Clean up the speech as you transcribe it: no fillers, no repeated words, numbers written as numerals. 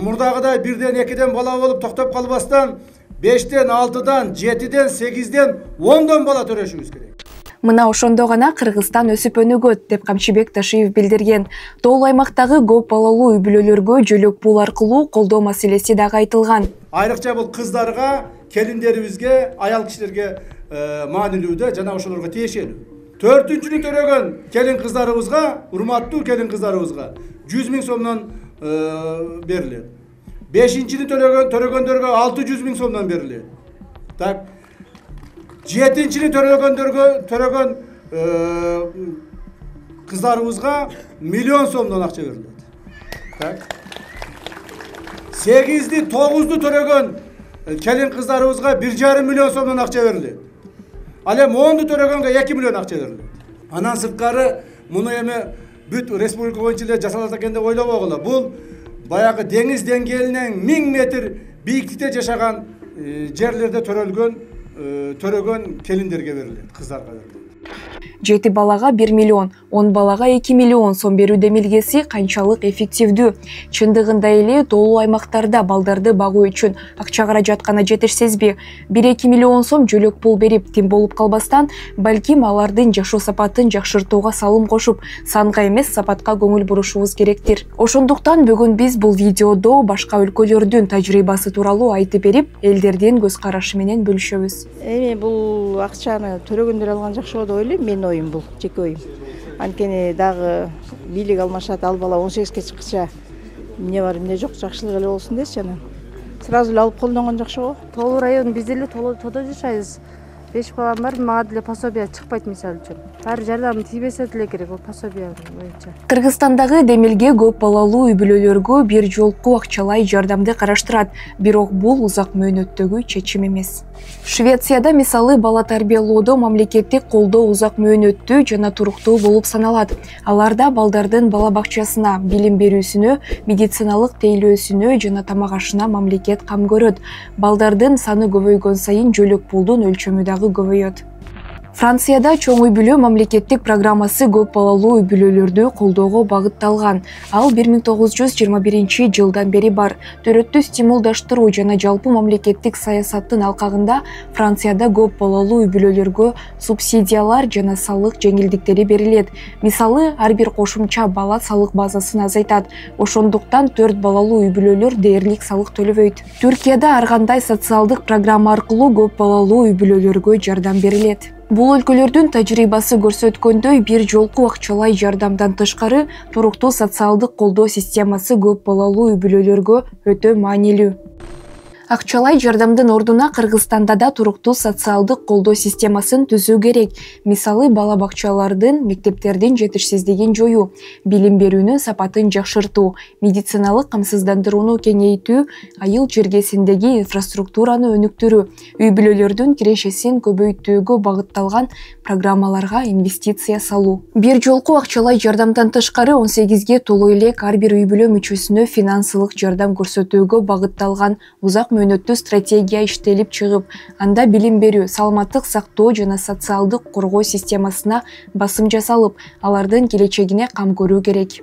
мурдагыдай 1ден 2ден бала болуп токтоп калбастан 5ден 6дан 7ден 8ден 10дон бала төрөшүбүз керек. Мына ошондо гана Кыргызстан өсүп өнүгөт деп Камчыбек Ташиев билдирген. Тоолуу аймактагы көп балалуу үй-бүлөлөргө жөлөк пул аркылуу колдоо маселеси дагы айтылган. Айрыкча бул кыздарга, келиндерибизге, аял кишилерге маанилүүдө жана ошолорго тиешелүү. 4-нчүнү төрөгөн келин кыздарыбызга, урматтуу келин кыздарыбызга 100 000 сомдон берилет. 5-нчүнү төрөгөндөргө 600 000 сомдон берилет. Так. 7-нчүнү төрөгөн кыздарыбызга 1 миллион сомдон акча берилет. Так. 8-ди, 9-ду төрөгөн келин кыздарыбызга 1,5 миллион сомдон акча берилет. Ал эми 10-ду төрөгөнгө 2 миллион акча берилет. Анан сырткары муну эми бүт республика боюнча эле жасалат экен деп ойлобогула. Бул баягы деңиз деңгээлинен 1000 метр бийиктикте жашаган жерлерде төрөгөн келиндерге берилет, кыздарга берилет. 7 балага 1 миллион, 10 балага 2 миллион сом берүү демилгеси канчалык эффективдүү? Чындыгында эле тоолуу аймактарда балдарды багуу үчүн акча каражат гана жетишсизби? 1-2 миллион сом жөлөк пул берип тим болуп калбастан, балким алардын жашоо сапатын жакшыртууга салым кошуп, санга эмес сапатка көңүл бурушубуз керектир. Ошондуктан бүгүн биз бул видеодо башка өлкөлөрдүн тажрыйбасы тууралуу айтып берип, элдердин көз карашы менен бөлүшөбүз. Эми бул акчаны төрөгөндөр алган жакшы болот деп ойлойм. Менин оюм бул, жеке оюм. Анткени дагы бийлик алмашат, ал бала 18-ке чыккыча эмне бар, эмне жок, жакшылык эле болсун дечи анан. Сразу эле алып колдонгон жакшы го. Тоолуу район биз деле тоодо жашайбыз. 5 балам бар, мага деле пособие чыкпайт мисалы үчүн. Баары жардам тийбесе деле керек, бул пособие боюнча. Кыргызстандагы демилге көп балалуу үй-бүлөлөргө бир жолку акчалай жардамды караштырат, бирок бул узак мөөнөттөгү чечим эмес. Швецияда мисалы бала тарбиялоодо мамлекеттик колдоо узак мөөнөттүү жана туруктуу болуп саналат. Аларда балдардын бала бакчасына, билим берүүсүнө, медициналык тейлөөсүнө жана тамак ашына мамлекет кам көрөт. Балдардын саны көбөйгөн сайын жөлөк пулдун өлчөмү дагы көбөйөт. Францияда чоң үй-бүлө мамлекеттик программасы көп балалуу үй-бүлөлөрдү колдоого багытталган. Ал 1921 жылдан бери бар. Төрөттү стимулдаштыруу жана жалпы мамлекеттик саясаттын алкагында Францияда көп балалуу үй-бүлөлөргө субсидиялар жана салык жеңилдиктери берилет. Мисалы, ар бир кошумча бала салык базасын азайтат. Ошондуктан 4 балалуу үй-бүлөлөр дээрлик салык төлөбөйт. Түркияда ар кандай социалдык программа аркылуу көп балалуу үй-бүлөлөргө жардам берилет. Бул өлкөлөрдүн тажрыйбасы көрсөткөндөй, бир жолку акчалай жардамдан тышкары туруктуу социалдык колдоо системасы көп балалуу үй-бүлөлөргө өтө маанилүү. Акчалай жардамдын ордуна Кыргызстанда да туруктуу социалдык колдоо системасын түзүү керек. Мисалы, бала бакчалардын, мектептердин жетишсиздигин жоюу, билим берүүнүн сапатын жакшыртуу, медициналык камсыздандырууну кеңейтүү, айыл жергесиндеги инфраструктураны өнүктүрүү, үй-бүлөлөрдүн кирешесин көбөйтүүгө багытталган программаларга инвестиция салуу. Бир жолку акчалай жардамдан тышкары 18ге толуу элек ар бир үй-бүлө мүчөсүнө финансылык жардам көрсөтүүгө багытталган узак мөөнөттүү стратегия иштелип чыгып, анда билим берүү, саламаттык сактоо жана социалдык коргоо системасына басым жасалып, алардын келечегине кам көрүү керек.